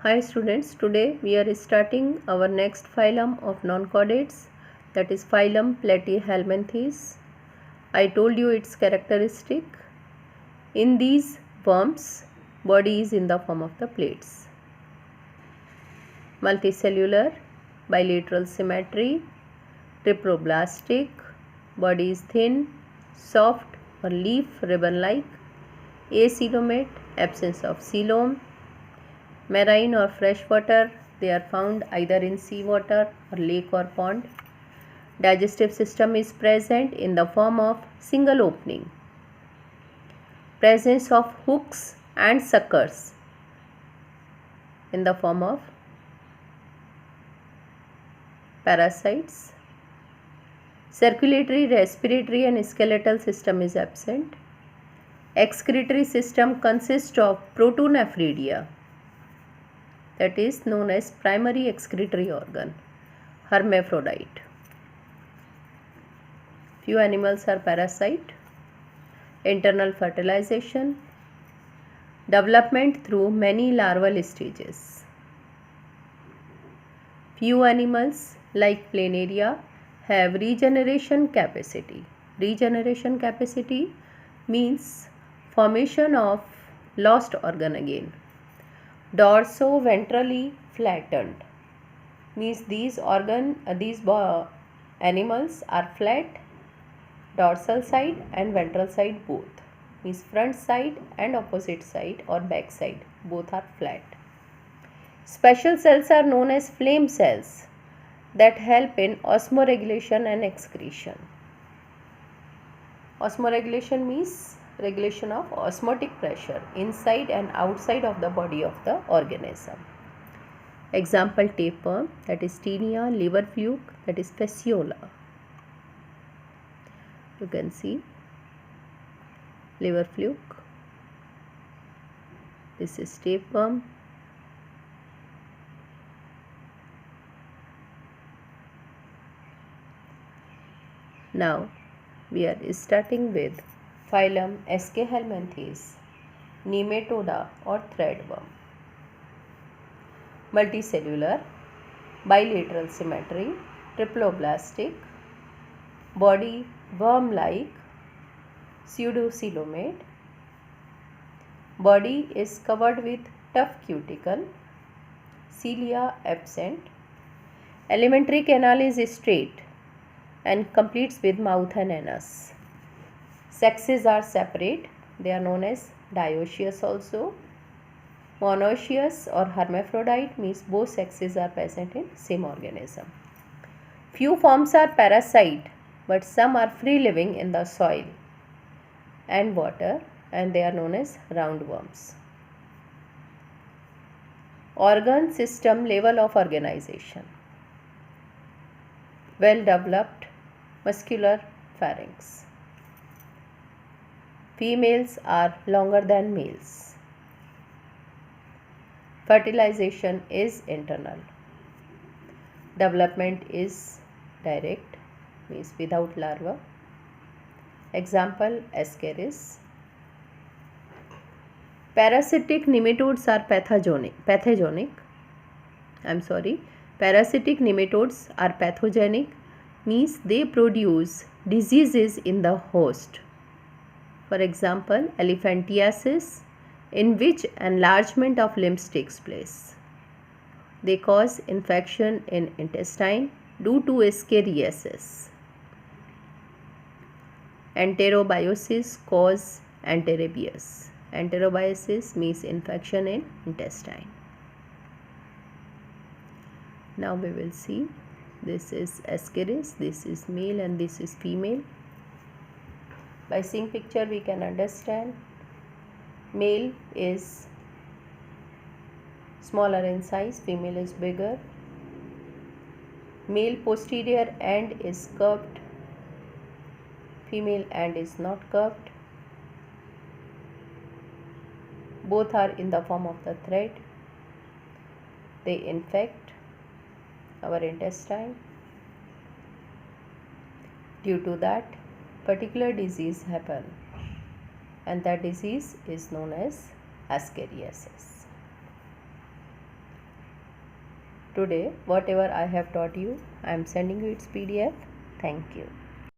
Hi students, today we are starting our next phylum of non-chordates, that is phylum Platyhelminthes. I told you its characteristic. In these worms, body is in the form of the plates. Multicellular, bilateral symmetry, triploblastic, body is thin, soft or leaf ribbon-like, acoelomate, absence of coelom. Marine or freshwater, they are found either in seawater or lake or pond. Digestive system is present in the form of single opening. Presence of hooks and suckers in the form of parasites. Circulatory, respiratory and skeletal system is absent. Excretory system consists of protonephridia, that is known as primary excretory organ, hermaphrodite. Few animals are parasite. Internal fertilization. Development through many larval stages. Few animals like planaria have regeneration capacity. Regeneration capacity means formation of lost organ again. Dorso-ventrally flattened means these animals are flat, dorsal side and ventral side both, means front side and opposite side or back side both are flat. Special cells are known as flame cells that help in osmoregulation and excretion. Osmoregulation means regulation of osmotic pressure inside and outside of the body of the organism. Example tapeworm, that is Taenia, liver fluke, that is Fasciola. You can see liver fluke. This is tapeworm. Now we are starting with phylum Aschelminthes, nematoda or threadworm. Multicellular, bilateral symmetry, triploblastic, body worm-like, pseudocoelomate. Body is covered with tough cuticle, cilia absent. Alimentary canal is straight and completes with mouth and anus. Sexes are separate, they are known as dioecious also. Monoecious or hermaphrodite means both sexes are present in same organism. Few forms are parasite, but some are free living in the soil and water, and they are known as roundworms. Organ system level of organization. Well developed muscular pharynx. Females are longer than males. Fertilization is internal. Development is direct, means without larva. Example Ascaris. Parasitic nematodes are Parasitic nematodes are pathogenic, means they produce diseases in the host. For example, elephantiasis, in which enlargement of limbs takes place. They cause infection in intestine due to escheriasis. Enterobiosis cause enterobius. Enterobiosis means infection in intestine. Now we will see, this is Ascaris, this is male and this is female. By seeing picture we can understand male is smaller in size, female is bigger. Male posterior end is curved, female end is not curved. Both are in the form of the thread. They infect our intestine. Due to that, particular disease happen, and that disease is known as Ascariasis. Today, whatever I have taught you, I am sending you its PDF. Thank you.